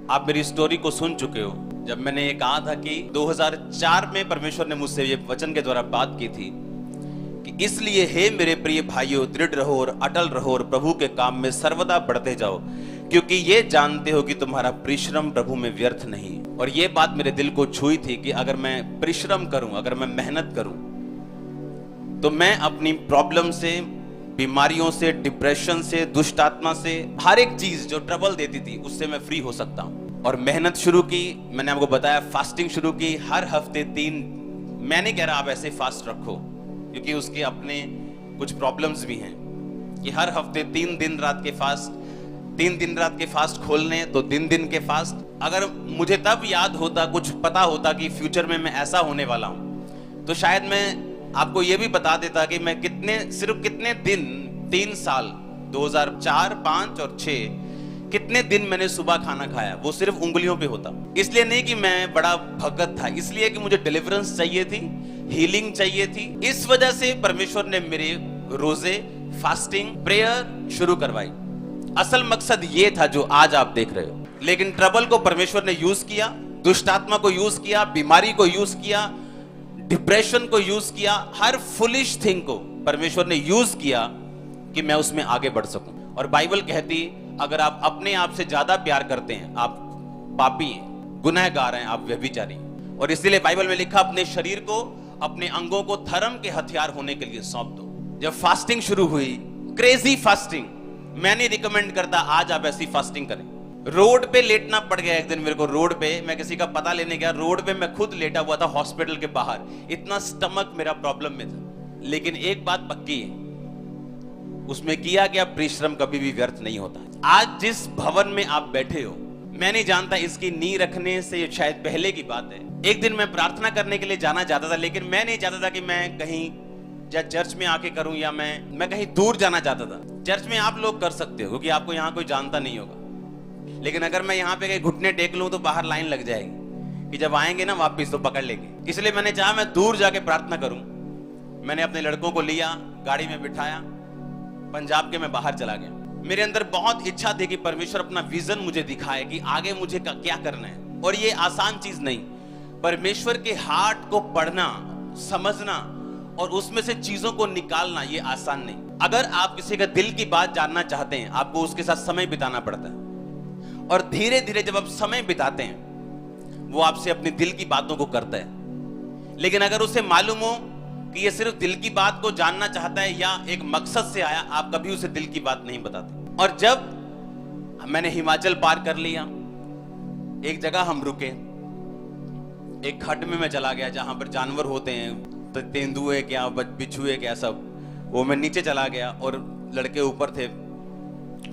आप मेरी स्टोरी को सुन चुके हो। जब मैंने ये कहा था कि 2004 में परमेश्वर ने मुझसे ये वचन के द्वारा बात की थी कि इसलिए हे मेरे प्रिय भाइयों, दृढ़ रहो और अटल रहो और प्रभु के काम में सर्वदा बढ़ते जाओ, क्योंकि ये जानते हो कि तुम्हारा परिश्रम प्रभु में व्यर्थ नहीं। और ये बात मेरे दिल को छुई थी कि अगर मैं परिश्रम करूं, अगर मैं मेहनत करूं, तो मैं अपनी प्रॉब्लम से, बीमारियों से, डिप्रेशन से, दुष्ट आत्मा से, हर एक चीज जो ट्रबल देती थी उससे मैं फ्री हो सकता हूं। और मेहनत शुरू की, मैंने आपको बताया, फास्टिंग शुरू की। हर हफ्ते 3, मैं नहीं कह रहा आप ऐसे फास्ट रखो, क्योंकि उसके अपने कुछ प्रॉब्लम्स भी हैं, कि हर हफ्ते 3 दिन रात के फास्ट, 3 दिन रात के फास्ट खोलने, तो दिन के फास्ट। अगर मुझे तब याद होता, कुछ पता होता कि फ्यूचर में मैं ऐसा होने वाला हूं, तो शायद मैं आपको यह भी बता देता कि मैं सिर्फ कितने दिन, 3 साल 2004, 5 और 6, कितने दिन मैंने सुबह खाना खाया, वो सिर्फ उंगलियों पे होता। इसलिए नहीं कि मैं बड़ा भगत था, इसलिए कि मुझे डिलीवरेंस चाहिए थी, हीलिंग चाहिए थी। इस वजह से परमेश्वर ने मेरे रोजे, फास्टिंग, प्रेयर शुरू करवाई। असल मकसद ये था जो आज आप देख रहे हो। लेकिन ट्रबल को परमेश्वर ने यूज किया, दुष्ट आत्मा को यूज किया, बीमारी को यूज किया, डिप्रेशन को यूज किया, हर फुलिश थिंग को परमेश्वर ने यूज किया कि मैं उसमें आगे बढ़ सकूं। और बाइबल कहती, अगर आप अपने आप से ज्यादा प्यार करते हैं, आप पापी हैं, गुनहगार हैं, आप व्यभिचारी। और इसीलिए बाइबल में लिखा, अपने शरीर को, अपने अंगों को धर्म के हथियार होने के लिए सौंप दो। जब फास्टिंग शुरू हुई, क्रेजी फास्टिंग, मैं नहीं रिकमेंड करता आज आप ऐसी फास्टिंग करें। रोड पे लेटना पड़ गया एक दिन मेरे को। रोड पे मैं किसी का पता लेने गया, रोड पे मैं खुद लेटा हुआ था हॉस्पिटल के बाहर, इतना स्टमक मेरा प्रॉब्लम में था। लेकिन एक बात पक्की है, उसमें किया गया परिश्रम कभी भी व्यर्थ नहीं होता। आज जिस भवन में आप बैठे हो, मैं नहीं जानता, इसकी नींव रखने से शायद पहले की बात है, एक दिन मैं प्रार्थना करने के लिए जाना चाहता था, लेकिन मैं नहीं चाहता था कि मैं कहीं या चर्च में आके करूं, या मैं कहीं दूर जाना चाहता था। चर्च में आप लोग कर सकते हो क्योंकि आपको यहाँ कोई जानता नहीं होगा, लेकिन अगर मैं यहाँ पे कहीं घुटने टेक लूं तो बाहर लाइन लग जाएगी कि जब आएंगे ना वापिस तो पकड़ लेंगे। इसलिए मैंने चाहा मैं दूर जाके प्रार्थना करूं। मैंने अपने लड़कों को लिया, गाड़ी में बिठाया, पंजाब के मैं बाहर चला गया। मेरे अंदर बहुत इच्छा थी कि परमेश्वर अपना विजन मुझे दिखाए कि आगे मुझे क्या करना है। और ये आसान चीज नहीं, परमेश्वर के हार्ट को पढ़ना, समझना और उसमें से चीजों को निकालना, ये आसान नहीं। अगर आप किसी का दिल की बात जानना चाहते हैं, आपको उसके साथ समय बिताना पड़ता है। और धीरे धीरे जब आप समय बिताते हैं, वो आपसे अपनी दिल की बातों को करता है। लेकिन अगर उसे मालूम हो कि ये सिर्फ दिल की बात को जानना चाहता है या एक मकसद से आया, आप कभी उसे दिल की बात नहीं बताते। और जब मैंने हिमाचल पार कर लिया, एक जगह हम रुके, एक खड्ड में मैं चला गया जहां पर जानवर होते हैं, तो तेंदुए क्या, बिच्छुए क्या, सब। वो मैं नीचे चला गया और लड़के ऊपर थे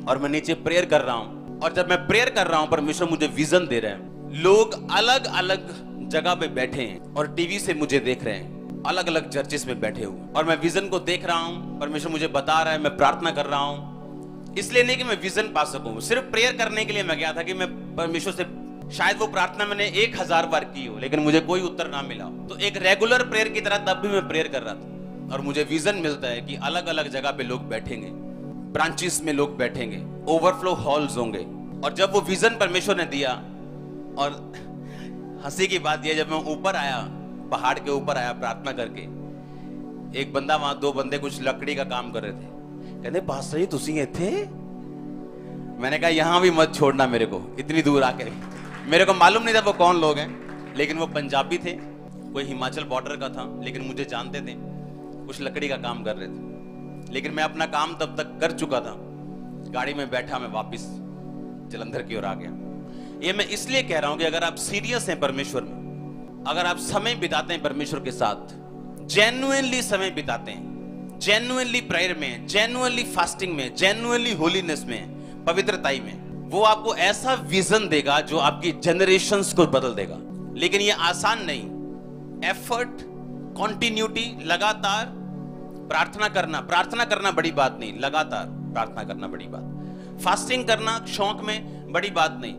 और मैं नीचे प्रेयर कर रहा हूं। और जब मैं प्रेयर कर रहा हूं, परमेश्वर मुझे विजन दे रहे हैं। लोग अलग अलग जगह पे बैठे हैं और टीवी से मुझे देख रहे हैं, अलग अलग चर्चेस में बैठे हुए। और मैं विजन को देख रहा हूं, परमेश्वर मुझे बता रहा है, मैं प्रार्थना कर रहा हूं। इसलिए नहीं कि मैं विजन पा सकूं, सिर्फ प्रेयर करने के लिए मैं गया था कि मैं परमेश्वर से, शायद वो प्रार्थना मैंने 1000 बार की हो लेकिन मुझे कोई उत्तर ना मिला। तो एक रेगुलर प्रेयर की तरह तब भी मैं प्रेयर कर रहा था। और मुझे विजन मिलता है कि अलग अलग जगह पे लोग बैठेंगे, ब्रांचेस में लोग बैठेंगे, ओवरफ्लो हॉल्स होंगे। और जब वो विजन परमेश्वर ने दिया, और हंसी की बात यह, जब मैं ऊपर आया, पहाड़ के ऊपर आया प्रार्थना करके, एक बंदा वहां, 2 बंदे कुछ लकड़ी का काम कर रहे थे। कहते पास्टर जी तुसी थे? मैंने कहा यहां भी मत छोड़ना मेरे को, इतनी दूर आके। मेरे को मालूम नहीं था वो कौन लोग हैं, लेकिन वो पंजाबी थे, कोई हिमाचल बॉर्डर का था, लेकिन मुझे जानते थे, कुछ लकड़ी का काम कर रहे थे। लेकिन मैं अपना काम तब तक कर चुका था। गाड़ी में बैठा, मैं वापिस जलंधर की ओर आ गया। ये मैं इसलिए कह रहा हूं कि अगर आप सीरियस हैं परमेश्वर में, अगर आप समय बिताते हैं परमेश्वर के साथ, जेन्युइनली समय बिताते हैं, जेन्युइनली प्रेयर में, जेन्युइनली फास्टिंग में, जेन्युइनली होलीनेस में, पवित्रताई में, वो आपको ऐसा विजन देगा जो आपकी जनरेशंस को बदल देगा। लेकिन ये आसान नहीं, एफर्ट, कॉन्टिन्यूटी, लगातार प्रार्थना करना बड़ी बात नहीं, लगातार प्रार्थना करना बड़ी बात। फास्टिंग करना शौक में बड़ी बात नहीं,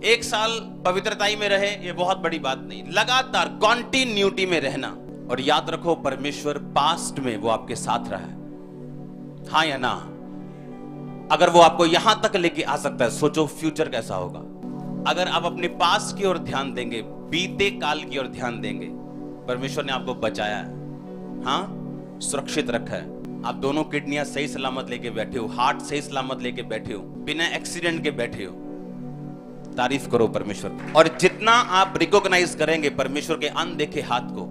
1 साल पवित्रताई में रहे, ये बहुत बड़ी बात नहीं, लगातार कॉन्टिन्यूटी में रहना। और याद रखो, परमेश्वर पास्ट में वो आपके साथ रहा है, हाँ या ना? अगर वो आपको यहां तक लेके आ सकता है, सोचो फ्यूचर कैसा होगा। अगर आप अपने पास की ओर ध्यान देंगे, बीते काल की ओर ध्यान देंगे, परमेश्वर ने आपको बचाया है, हाँ, सुरक्षित रखा है। आप दोनों किडनियां सही सलामत लेके बैठे हो, हार्ट सही सलामत लेके बैठे हो, बिना एक्सीडेंट के बैठे हो। तारीफ करो परमेश्वर की। और जितना आप रिकॉग्नाइज करेंगे परमेश्वर के अनदेखे हाथ को,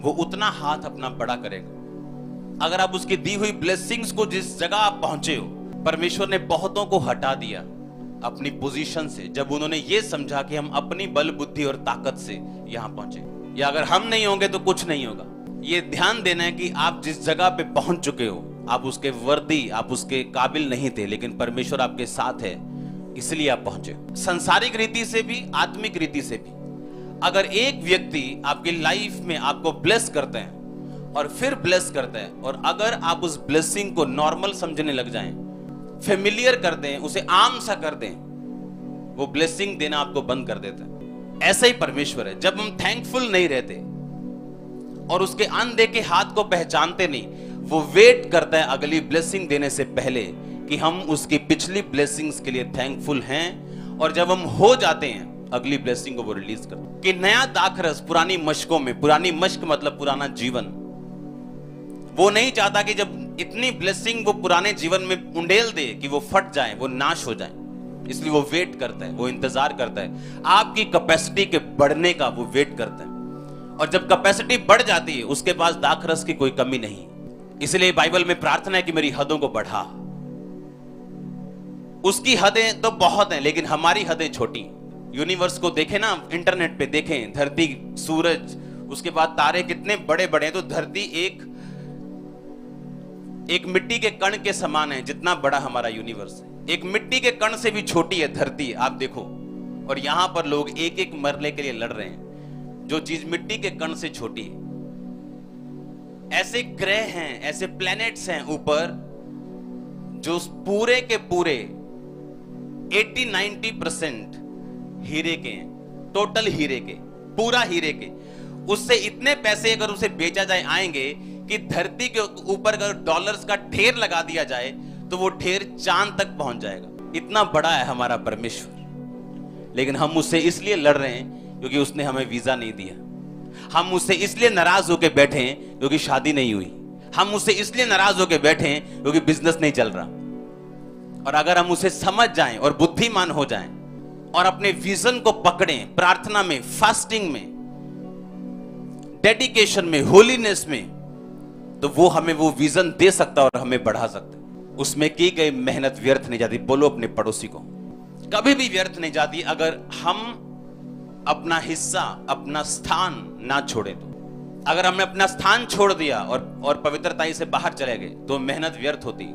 वो उतना हाथ अपना बड़ा करेगा। अगर आप उसकी दी हुई ब्लेसिंग्स को, जिस जगह आप पहुंचे हो, परमेश्वर ने बहुतों को हटा दिया अपनी पोजीशन से, जब उन्होंने ये समझा कि हम अपनी बल बुद्धि और ताकत से यहां पहुंचे, या अगर हम नहीं होंगे तो कुछ नहीं होगा। ये ध्यान देना है कि आप जिस जगह पे पहुंच चुके हो, आप उसके वर्दी, आप उसके काबिल नहीं थे, लेकिन परमेश्वर आपके साथ है, इसलिए आप पहुंचे। सांसारिक रीति से भी, आत्मिक रीति से भी, अगर एक व्यक्ति आपकी लाइफ में आपको ब्लेस करते हैं और फिर ब्लेस करता है, और अगर आप उस ब्लेसिंग को नॉर्मल समझने लग जाएं, फेमिलियर कर दें, उसे आम सा कर दें, वो ब्लेसिंग देना आपको बंद कर देता है। ऐसा ही परमेश्वर है। जब हम थैंकफुल नहीं रहते और उसके अनदेखे हाथ को पहचानते नहीं, वो वेट करता है अगली ब्लेसिंग देने से पहले कि हम उसकी पिछली ब्लेसिंग्स के लिए थैंकफुल हैं, और जब हम हो जाते हैं अगली ब्लेसिंग को वो रिलीज करता है। कि नया दाखरस पुरानी मशकों में, पुरानी मशक मतलब पुराना जीवन, वो नहीं चाहता कि जब इतनी ब्लेसिंग वो पुराने जीवन में उंडेल दे कि वो फट जाए, वो नाश हो जाए। इसलिए वो वेट करता है, वो इंतजार करता है आपकी कैपेसिटी के बढ़ने का, वो वेट करता है। और जब कैपेसिटी बढ़ जाती है, उसके पास दाखरस की कोई कमी नहीं। इसलिए बाइबल में प्रार्थना है कि मेरी हदों को बढ़ा। उसकी हदें तो बहुत हैं, लेकिन हमारी हदें छोटी। यूनिवर्स को देखें ना, इंटरनेट पे देखें, धरती, सूरज, उसके बाद तारे कितने बड़े बड़े हैं। तो धरती एक मिट्टी के कण के समान है, जितना बड़ा हमारा यूनिवर्स है। एक मिट्टी के कण से भी छोटी है धरती, आप देखो। और यहां पर लोग एक एक मरने के लिए लड़ रहे हैं, जो चीज मिट्टी के कण से छोटी है। ऐसे ग्रह हैं, ऐसे प्लैनेट्स हैं ऊपर, जो पूरे के पूरे 80-90% हीरे के हैं, टोटल हीरे के, पूरा हीरे के। उससे इतने पैसे अगर उसे बेचा जाए आएंगे कि धरती के ऊपर अगर डॉलर्स का ढेर लगा दिया जाए तो वो ढेर चांद तक पहुंच जाएगा। इतना बड़ा है हमारा परमेश्वर। लेकिन हम उससे इसलिए लड़ रहे हैं क्योंकि उसने हमें वीजा नहीं दिया। हम उससे इसलिए नाराज होकर बैठे हैं क्योंकि शादी नहीं हुई। हम उससे इसलिए नाराज होकर बैठे हैं क्योंकि बिजनेस नहीं चल रहा। और अगर हम उसे समझ जाएं और बुद्धिमान हो जाएं और अपने विजन को पकड़ें, प्रार्थना में, फास्टिंग में, डेडिकेशन में, होलीनेस में, तो वो हमें वो विजन दे सकता और हमें बढ़ा सकता। उसमें की गई मेहनत व्यर्थ नहीं जाती। बोलो अपने पड़ोसी को, कभी भी व्यर्थ नहीं जाती अगर हम अपना हिस्सा, अपना स्थान ना छोड़े तो। अगर हमने अपना स्थान छोड़ दिया और पवित्रता से बाहर चले गए तो मेहनत व्यर्थ होती।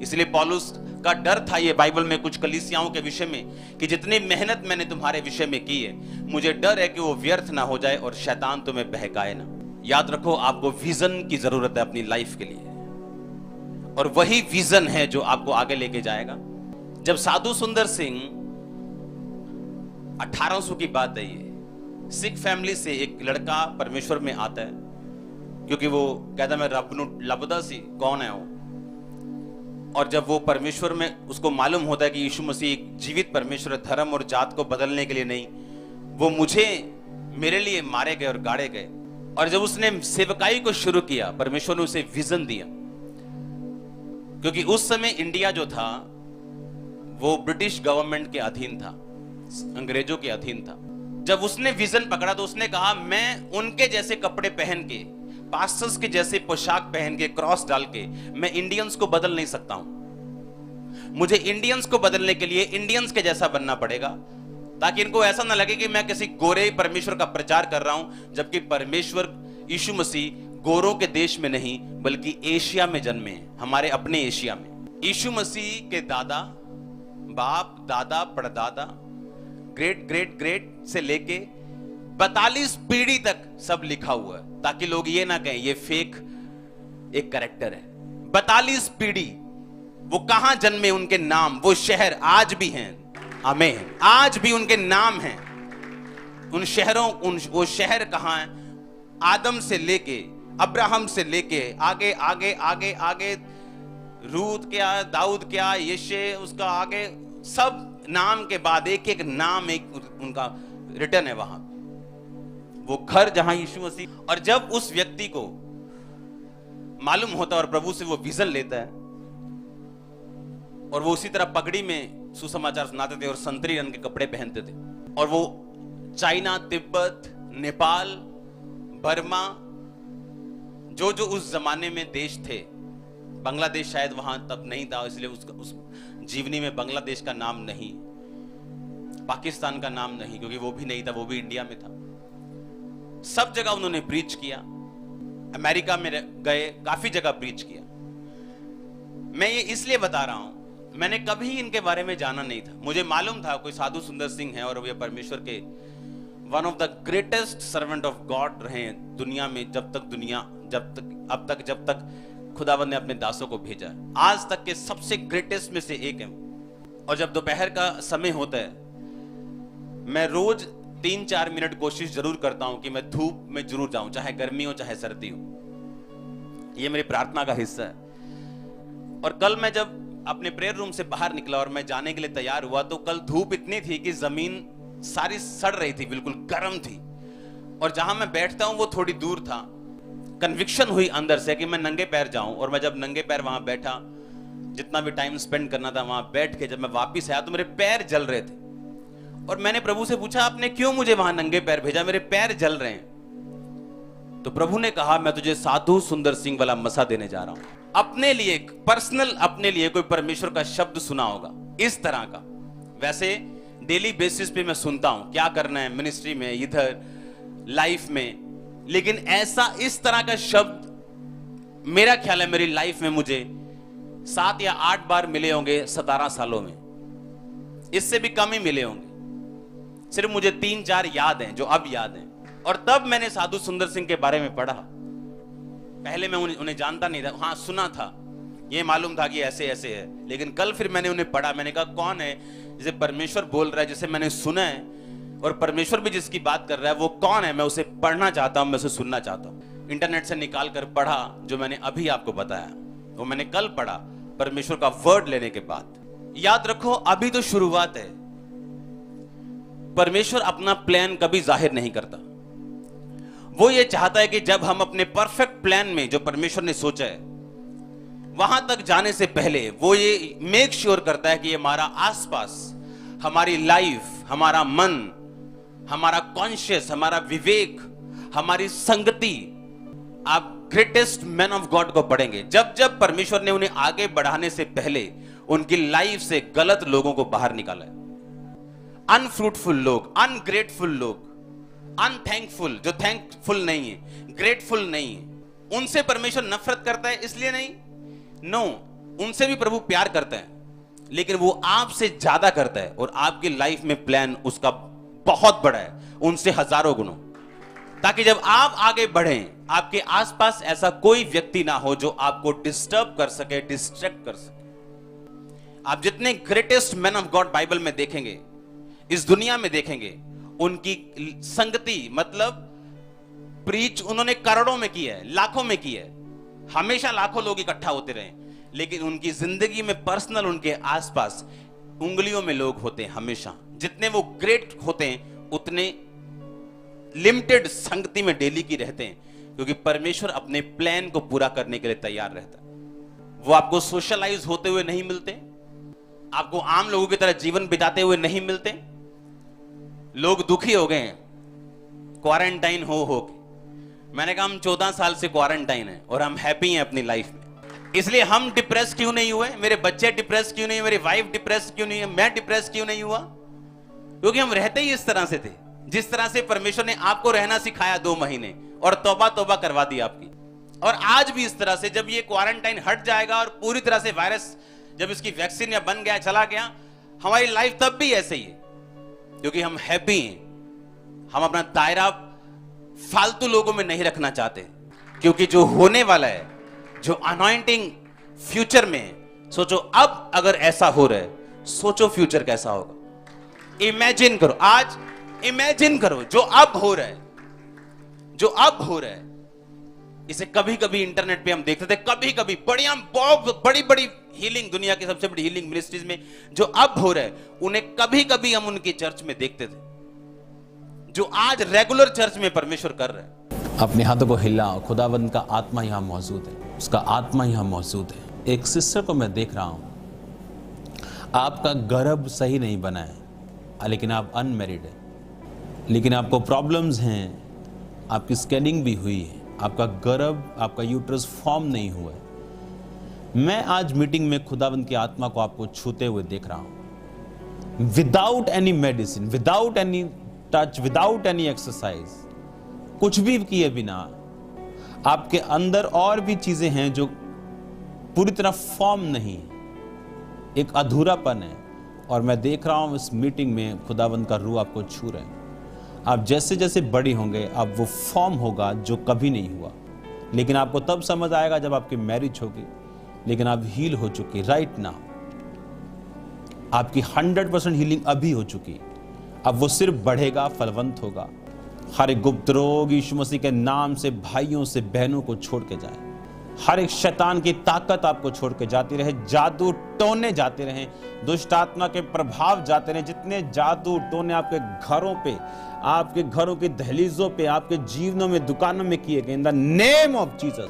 इसलिए पौलुस का डर था ये बाइबल में कुछ कलीसियाओं के विषय में कि जितनी मेहनत मैंने तुम्हारे विषय में की है, मुझे डर है कि वो व्यर्थ ना हो जाए और शैतान तुम्हें बहकाए ना। याद रखो, आपको विजन की जरूरत है अपनी लाइफ के लिए, और वही विजन है जो आपको आगे लेके जाएगा। जब साधु सुंदर सिंह, 1800 की बात है ये, सिख फैमिली से एक लड़का परमेश्वर में आता है, क्योंकि वो कहता मैं रब नू लभदा सी कौन है वो। और जब वो परमेश्वर में, उसको मालूम होता है कि यीशु मसीह एक जीवित परमेश्वर, धर्म और जात को बदलने के लिए नहीं, वो मेरे लिए मारे गए और गाड़े गए। और जब उसने सेवकाई को शुरू किया, परमेश्वर ने उसे विजन दिया, क्योंकि उस समय इंडिया जो था वो ब्रिटिश गवर्नमेंट के अधीन था, अंग्रेजों के अधीन था। जब उसने विजन पकड़ा तो उसने कहा मैं उनके जैसे कपड़े पहन के, पास्टर्स के जैसे पोशाक पहन के, क्रॉस डाल के मैं इंडियंस को बदल नहीं सकता हूं। मुझे इंडियंस को बदलने के लिए इंडियंस के जैसा बनना पड़ेगा, ताकि इनको ऐसा ना लगे कि मैं किसी गोरे परमेश्वर का प्रचार कर रहा हूं, जबकि परमेश्वर यीशु मसीह गोरों के देश में नहीं बल्कि एशिया में जन्मे हैं, हमारे अपने एशिया में। यीशु मसीह के दादा, बाप, दादा, परदादा, ग्रेट ग्रेट ग्रेट से लेके 42 पीढ़ी तक सब लिखा हुआ है, ताकि लोग ये ना कहें ये फेक एक कैरेक्टर है। 42 पीढ़ी, वो कहां जन्मे, उनके नाम, वो शहर आज भी हैं। आमीन। आज भी उनके नाम हैं उन शहरों, वो शहर कहां है? आदम से लेके, अब्राहम से लेके आगे आगे आगे आगे, रूत क्या, दाऊद क्या, यशे, उसका आगे सब नाम के बाद एक एक नाम एक उनका रिटर्न है वहां, वो घर जहां यीशु मसीह। और जब उस व्यक्ति को मालूम होता है और प्रभु से वो विजन लेता है, और वो उसी तरह पगड़ी में सुसमाचार सुनाते थे और संतरी रंग के कपड़े पहनते थे, और वो चाइना, तिब्बत, नेपाल, बर्मा, जो जो उस जमाने में देश थे, बांग्लादेश शायद वहां तब नहीं था, इसलिए उस जीवनी में बांग्लादेश का नाम नहीं, पाकिस्तान का नाम नहीं, क्योंकि वो भी नहीं था, वो भी इंडिया में था। सब जगह उन्होंने प्रीच किया, अमेरिका में गए, काफी जगह प्रीच किया। मैं ये इसलिए बता रहा हूं, मैंने कभी इनके बारे में जाना नहीं था। मुझे मालूम था कोई साधु सुंदर सिंह है और वे परमेश्वर के one of the greatest servant of God रहे दुनिया में, जब तक खुदावंद ने अपने दासों को भेजा, आज तक के सबसे ग्रेटेस्ट में से एक है। और जब दोपहर का समय होता है, मैं रोज 3-4 मिनट कोशिश जरूर करता हूं कि मैं धूप में जरूर जाऊं, चाहे गर्मी हो चाहे सर्दी हो। यह मेरी प्रार्थना का हिस्सा है। और कल मैं जब अपने प्रेयर रूम से बाहर निकला और मैं जाने के लिए तैयार हुआ, तो कल धूप इतनी थी कि जमीन सारी सड़ रही थी, बिल्कुल गर्म थी, और जहां मैं बैठता हूं वो थोड़ी दूर था। कन्विक्शन हुई अंदर से कि मैं नंगे पैर जाऊं, और मैं जब नंगे पैर वहां बैठा, जितना भी टाइम स्पेंड करना था वहां बैठ के, जब मैं वापस आया तो मेरे पैर जल रहे थे। और मैंने प्रभु से पूछा, आपने क्यों मुझे वहां नंगे पैर भेजा, मेरे पैर जल रहे हैं। तो प्रभु ने कहा, मैं तुझे साधु सुंदर सिंह वाला मसा देने जा रहा हूं। अपने लिए पर्सनल, अपने लिए कोई परमेश्वर का शब्द सुना होगा इस तरह का। वैसे डेली बेसिस पे मैं सुनता हूं क्या करना है मिनिस्ट्री में, इधर लाइफ में, लेकिन ऐसा इस तरह का शब्द मेरा ख्याल है मेरी लाइफ में मुझे 7 या 8 बार मिले होंगे 17 सालों में, इससे भी कम ही मिले होंगे। सिर्फ मुझे 3-4 याद हैं जो अब याद हैं। और तब मैंने साधु सुंदर सिंह के बारे में पढ़ा। पहले मैं उन्हें जानता नहीं था, हाँ सुना था, ये मालूम था कि ऐसे ऐसे है, लेकिन कल फिर मैंने उन्हें पढ़ा। मैंने कहा कौन है जिसे परमेश्वर बोल रहा है, जिसे मैंने सुना है, और परमेश्वर भी जिसकी बात कर रहा है, वो कौन है। मैं उसे पढ़ना चाहता हूं, मैं उसे सुनना चाहता हूं। इंटरनेट से निकाल कर पढ़ा जो मैंने अभी आपको बताया, वो मैंने कल पढ़ा परमेश्वर का वर्ड लेने के बाद। याद रखो, अभी तो शुरुआत है। परमेश्वर अपना प्लान कभी जाहिर नहीं करता। वो ये चाहता है कि जब हम अपने परफेक्ट प्लान में जो परमेश्वर ने सोचा है वहां तक जाने से पहले वो ये मेक श्योर करता है कि हमारा आसपास, हमारी लाइफ, हमारा मन, हमारा कॉन्शियस, हमारा विवेक, हमारी संगति। आप ग्रेटेस्ट मैन ऑफ गॉड को पढ़ेंगे, जब जब परमेश्वर ने उन्हें आगे बढ़ाने से पहले उनकी लाइफ से गलत लोगों को बाहर निकाला है। अनफ्रूटफुल लोग, अनग्रेटफुल लोग, अनथैंकफुल, जो थैंकफुल नहीं है, ग्रेटफुल नहीं है, उनसे परमेश्वर नफरत करता है इसलिए नहीं, नो, उनसे भी प्रभु प्यार करता है, लेकिन वो आपसे ज्यादा करता है और आपकी लाइफ में प्लान उसका बहुत बड़ा है, उनसे हजारों गुणों। ताकि जब आप आगे बढ़ें, आपके आसपास ऐसा कोई व्यक्ति ना हो जो आपको डिस्टर्ब कर सके, डिस्ट्रैक्ट कर सके। आप जितने greatest man of God Bible में देखेंगे, इस दुनिया में देखेंगे, उनकी संगति, मतलब प्रीच उन्होंने करोड़ों में की है, लाखों में की है, हमेशा लाखों लोग इकट्ठा होते रहे, लेकिन उनकी जिंदगी में पर्सनल उनके आसपास उंगलियों में लोग होते हैं। हमेशा जितने वो ग्रेट होते हैं उतने लिमिटेड संगति में डेली की रहते हैं, क्योंकि परमेश्वर अपने प्लान को पूरा करने के लिए तैयार रहता है। वो आपको सोशलाइज होते हुए नहीं मिलते, आपको आम लोगों की तरह जीवन बिताते हुए नहीं मिलते। लोग दुखी हो गए हैं क्वारंटाइन हो के। मैंने कहा हम 14 साल से क्वारंटाइन है और हम हैप्पी हैं अपनी लाइफ में, इसलिए हम डिप्रेस क्यों नहीं हुए, मेरे बच्चे डिप्रेस क्यों नहीं, मेरी वाइफ डिप्रेस क्यों नहीं है, मैं डिप्रेस क्यों नहीं हुआ, क्योंकि हम रहते ही इस तरह से थे जिस तरह से परमेश्वर ने आपको रहना सिखाया 2 महीने, और तौबा करवा दी आपकी। और आज भी इस तरह से, जब ये क्वारंटाइन हट जाएगा और पूरी तरह से वायरस, जब इसकी वैक्सीन या बन गया, चला गया, हमारी लाइफ तब भी ऐसे ही है, क्योंकि हम हैप्पी हैं। हम अपना दायरा फालतू लोगों में नहीं रखना चाहते, क्योंकि जो होने वाला है, जो अनॉइंटिंग फ्यूचर में, सोचो अब अगर ऐसा हो रहा है, सोचो फ्यूचर कैसा होगा। इमेजिन करो, आज इमेजिन करो जो अब हो रहा है, जो अब हो रहा है, इसे कभी कभी इंटरनेट पे हम देखते थे, कभी कभी बढ़िया बहुत बड़ी बड़ी हीलिंग, दुनिया की सबसे बड़ी हीलिंग मिनिस्ट्रीज में जो अब हो रहे, उन्हें कभी कभी हम उनकी चर्च में देखते थे, जो आज रेगुलर चर्च में परमेश्वर कर रहे हैं। अपने हाथों को हिलाओ, खुदावंद का आत्मा यहां मौजूद है, उसका आत्मा यहां मौजूद है। एक सिस्टर को मैं देख रहा हूं, आपका गर्भ सही नहीं बना है, लेकिन आप अनमैरिड है, लेकिन आपको प्रॉब्लम्स हैं, आपकी स्कैनिंग भी हुई है, आपका गर्भ, आपका यूट्रस फॉर्म नहीं हुआ है। मैं आज मीटिंग में खुदावंद की आत्मा को आपको छूते हुए देख रहा हूं, without any medicine, without any touch, without any exercise, कुछ भी किए बिना आपके अंदर और भी चीजें हैं जो पूरी तरह फॉर्म नहीं है, एक अधूरापन है। और मैं देख रहा हूं इस मीटिंग में खुदावंद का रूह आपको छू रहे हैं। आप जैसे जैसे बड़ी होंगे, अब वो फॉर्म होगा जो कभी नहीं हुआ, लेकिन आपको तब समझ आएगा जब आपकी मैरिज होगी, लेकिन आप हील हो चुकी राइट नाउ, आपकी 100% हीलिंग अभी हो चुकी, अब वो सिर्फ बढ़ेगा, फलवंत होगा। हर एक गुप्त रोग यीशु मसीह के नाम से भाइयों से बहनों को छोड़ के जाए, हर एक शैतान की ताकत आपको छोड़ के जाती रहे, जादू टोने जाते रहे, दुष्ट आत्मा के प्रभाव जाते रहे, जितने जादू टोने आपके घरों पे, आपके घरों की दहलीजों पे, आपके जीवनों में, दुकानों में किए गए, इन द नेम ऑफ जीसस।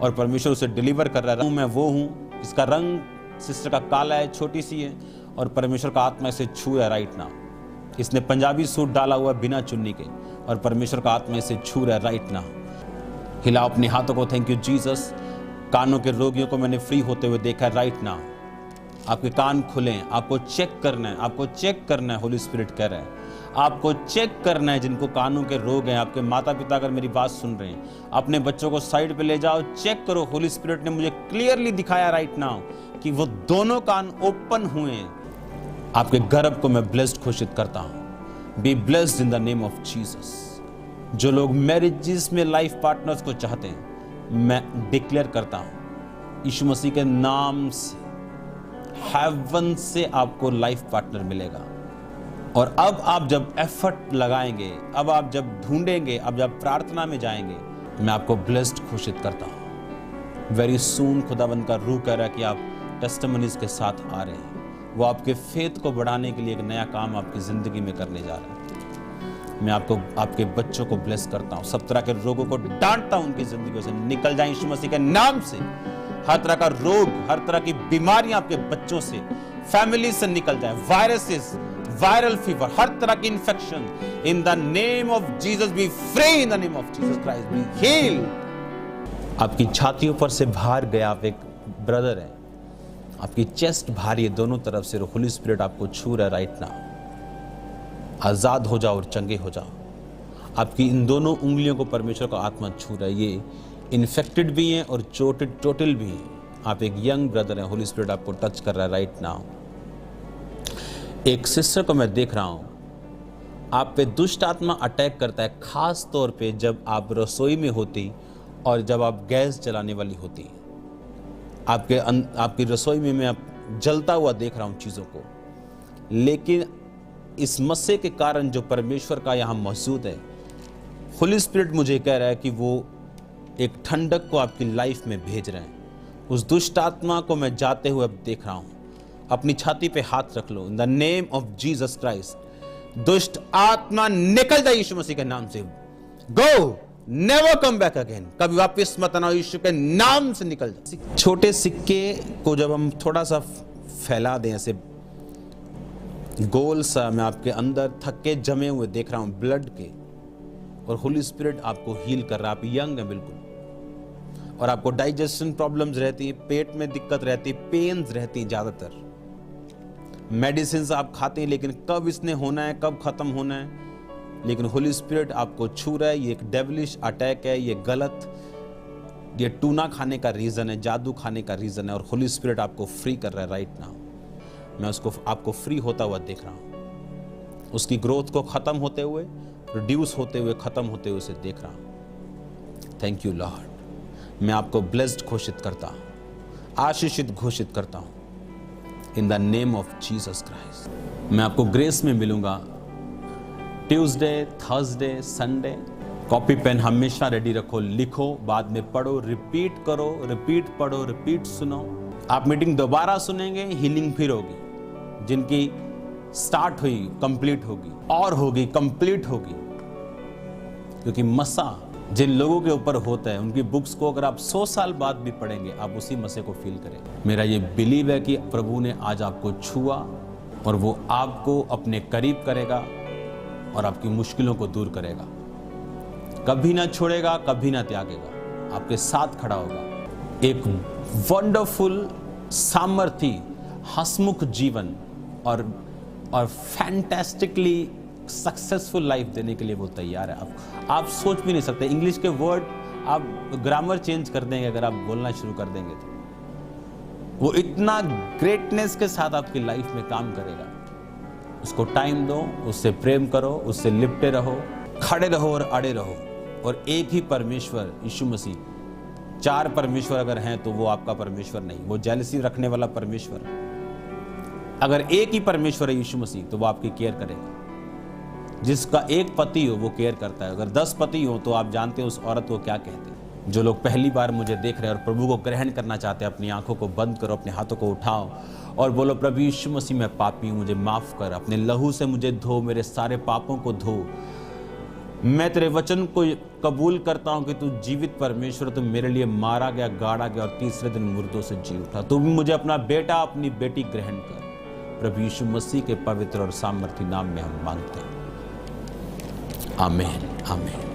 और परमेश्वर उसे डिलीवर कर रहा है। मैं वो हूं, इसका रंग सिस्टर का काला है, छोटी सी है, और परमेश्वर का आत्मा इसे छू रहा है राइट नाउ। इसने पंजाबी सूट डाला हुआ बिना चुन्नी के, और परमेश्वर का आत्मा इसे छू रहा है राइट नाउ। हिलाओ अपने हाथों को, थैंक यू जीसस। कानों के रोगियों को मैंने फ्री होते हुए देखा है राइट नाउ। आपके कान खुले, आपको चेक करना है, आपको चेक करना है, होली स्पिरिट कह रहा है आपको चेक करना है। जिनको कानों के रोग हैं, आपके माता पिता अगर मेरी बात सुन रहे हैं, अपने बच्चों को साइड पे ले जाओ, चेक करो। होली स्पिरिट ने मुझे क्लियरली दिखाया राइट नाउ कि वो दोनों कान ओपन हुए हैं। आपके गर्भ को मैं ब्लेस्ड घोषित करता हूं, be blessed in the name of Jesus. जो लोग मैरिजेस में लाइफ पार्टनर्स को चाहते हैं, मैं डिक्लेयर करता हूं यीशु मसीह के नाम से, हेवन से आपको लाइफ पार्टनर मिलेगा। और अब आप जब एफर्ट लगाएंगे, अब आप जब ढूंढेंगे, अब जब प्रार्थना में जाएंगे, मैं आपको ब्लेस्ड घोषित करता हूं। वेरी सून खुदाबंद का रूह कह रहा है कि आप टेस्टिमनीज के साथ आ रहे हैं। वो आपके फेथ को बढ़ाने के लिए एक नया काम आपकी जिंदगी में करने जा रहे हैं। मैं आपको, आपके बच्चों को ब्लेस करता हूं। सब तरह के रोगों को डांटता हूं, उनकी जिंदगियों से निकल जाए यीशु मसीह के नाम से। हर तरह का रोग, हर तरह की बीमारियां आपके बच्चों से, फैमिली से निकल जाए। वायरसेस, वायरल फीवर, हर तरह की infection, in the name of Jesus be free, in the name of Jesus Christ be heal. आपकी छातियों पर से बाहर गया, आप एक ब्रदर है, आपकी चेस्ट भारी है दोनों तरफ से, होली स्पिरिट आपको छू रहा है राइट नाउ। आजाद हो जाओ और चंगे हो जाओ। आपकी इन दोनों उंगलियों को परमेश्वर का आत्मा छू रहा है। ये इन्फेक्टेड भी हैं और टोटल भी हैं। आप एक यंग ब्रदर हैं, होली स्पिरिट आपको टच कर रहा है राइट नाउ। एक सिस्टर को मैं देख रहा हूं, आप पे दुष्ट आत्मा अटैक करता है, खास तौर पे जब आप रसोई में होती और जब आप गैस जलाने वाली होती। आपकी रसोई में मैं आप जलता हुआ देख रहा हूं चीज़ों को, लेकिन इस मस्से के कारण जो परमेश्वर का यहाँ मौजूद है, होली स्पिरिट मुझे कह रहा है कि वो एक ठंडक को आपकी लाइफ में भेज रहे हैं। उस दुष्ट आत्मा को मैं जाते हुए अब देख रहा हूँ। अपनी छाती पे हाथ रख लो, in the name of Jesus Christ. दुष्ट आत्मा निकल जाए यीशु मसीह के नाम से। Go, never come back again. कभी वापस मत आना, यीशु के नाम से निकल जाए। छोटे सिक्के को जब हम थोड़ा सा फैला दें, ऐसे गोल सा, मैं आपके अंदर थक्के जमे हुए देख रहा हूं ब्लड के, और होली स्पिरिट आपको हील कर रहा है। आप यंग हैं बिल्कुल, और आपको डाइजेशन प्रॉब्लम्स रहती है, पेट में दिक्कत रहती है, पेन्स रहती है ज्यादातर। मेडिसिन आप खाते हैं, लेकिन कब इसने होना है, कब खत्म होना है, लेकिन होली स्पिरिट आपको छू रहा है। ये एक डेविलिश अटैक है, ये गलत, ये टूना खाने का रीजन है, जादू खाने का रीजन है, और होली स्पिरिट आपको फ्री कर रहा है राइट नाउ। मैं उसको, आपको फ्री होता हुआ देख रहा हूं। उसकी ग्रोथ को खत्म होते हुए, रिड्यूस होते हुए, खत्म होते हुए उसे देख रहा हूं। Thank you Lord. मैं आपको ब्लेस्ड घोषित करता हूं, आशीषित घोषित करता हूं in the name of Jesus Christ. मैं आपको ग्रेस में मिलूंगा Tuesday, Thursday, Sunday, copy pen हमेशा रेडी रखो, लिखो, बाद में पढ़ो, रिपीट करो, रिपीट पढ़ो, रिपीट सुनो। आप मीटिंग दोबारा सुनेंगे, हीलिंग फिर होगी। जिनकी स्टार्ट हुई कंप्लीट होगी, और होगी, कंप्लीट होगी। क्योंकि मसा जिन लोगों के ऊपर होता है, उनकी बुक्स को अगर आप 100 साल बाद भी पढ़ेंगे, आप उसी मसे को फील करेंगे। मेरा ये बिलीव है कि प्रभु ने आज आपको छुआ और वो आपको अपने करीब करेगा और आपकी मुश्किलों को दूर करेगा। कभी ना छोड़ेगा, कभी ना त्यागेगा, आपके साथ खड़ा होगा। एक वंडरफुल, सामर्थी, हंसमुख जीवन और फैंटास्टिकली सक्सेसफुल लाइफ देने के लिए वो तैयार है। आप सोच भी नहीं सकते। इंग्लिश के वर्ड आप ग्रामर चेंज कर देंगे अगर आप बोलना शुरू कर देंगे तो। वो इतना ग्रेटनेस के साथ आपकी लाइफ में काम करेगा। उसको टाइम दो, उससे प्रेम करो, उससे लिपटे रहो, खड़े रहो और अड़े रहो। और एक ही परमेश्वर यीशु मसीह, 4 परमेश्वर अगर हैं तो वो आपका परमेश्वर नहीं, वो जेलसी रखने वाला परमेश्वर। अगर एक ही परमेश्वर है यीशु मसीह, तो वो आपकी केयर करेगा। जिसका एक पति हो वो केयर करता है। अगर 10 पति हो तो आप जानते हो उस औरत को क्या कहते हैं। जो लोग पहली बार मुझे देख रहे हैं और प्रभु को ग्रहण करना चाहते हैं, अपनी आंखों को बंद करो, अपने हाथों को उठाओ और बोलो, प्रभु यीशु मसीह मैं पापी हूं, मुझे माफ कर, अपने लहू से मुझे धो, मेरे सारे पापों को धो। मैं तेरे वचन को कबूल करता हूं कि तू जीवित परमेश्वर, तू मेरे लिए मारा गया, गाड़ा गया और तीसरे दिन मुर्दों से जी उठा। तू मुझे अपना बेटा, अपनी बेटी ग्रहण कर। प्रभु यीशु मसीह के पवित्र और सामर्थी नाम में हम मांगते हैं। आमीन, आमीन।